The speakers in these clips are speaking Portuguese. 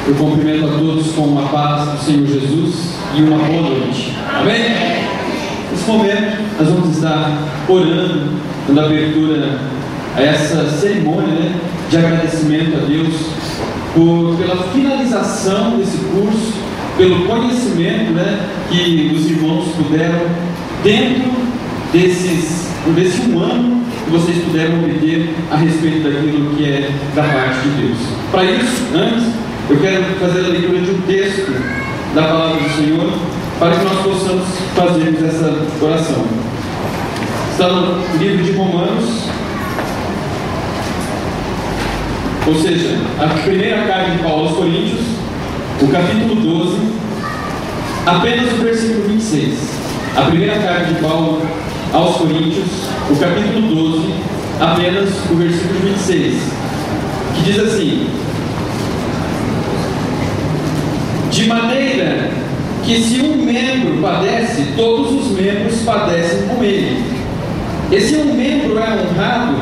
Eu cumprimento a todos com a paz do Senhor Jesus e uma boa noite. Amém? Nesse momento, nós vamos estar orando, dando abertura a essa cerimônia, de agradecimento a Deus pela finalização desse curso, pelo conhecimento, que os irmãos puderam, dentro desse um ano, que vocês puderam obter a respeito daquilo que é da parte de Deus. Para isso, antes, eu quero fazer a leitura de um texto da palavra do Senhor, para que nós possamos fazermos essa oração. Está no livro de Romanos, ou seja, a primeira carta de Paulo aos Coríntios, o capítulo 12, apenas o versículo 26. A primeira carta de Paulo aos Coríntios, o capítulo 12, apenas o versículo 26, que diz assim: de maneira que se um membro padece, todos os membros padecem com ele. E se um membro é honrado,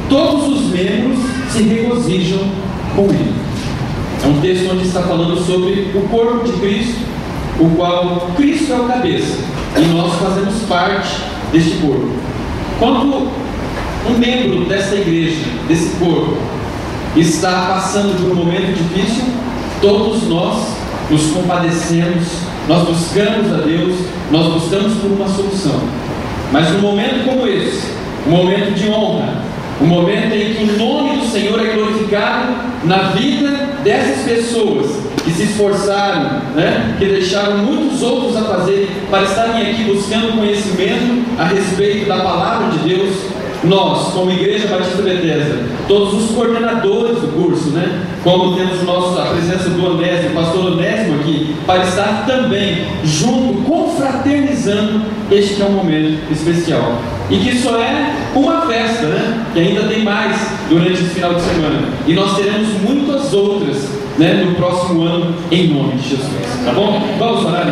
todos os membros se regozijam com ele. É um texto onde está falando sobre o corpo de Cristo, o qual Cristo é o cabeça, e nós fazemos parte deste corpo. Quando um membro desta igreja, desse corpo, está passando por um momento difícil, todos nós nos compadecemos, nós buscamos a Deus, nós buscamos por uma solução. Mas num momento como esse, um momento de honra, um momento em que o nome do Senhor é glorificado na vida dessas pessoas que se esforçaram, que deixaram muitos outros a fazerem para estarem aqui buscando conhecimento a respeito da palavra de Deus. Nós, como Igreja Batista Bethesda, todos os coordenadores do curso, como temos a presença do Onésimo, o pastor Onésimo aqui, para estar também junto, confraternizando este que é um momento especial. E que só é uma festa, que ainda tem mais durante esse final de semana. E nós teremos muitas outras, no próximo ano, em nome de Jesus. Tá bom? Vamos orar.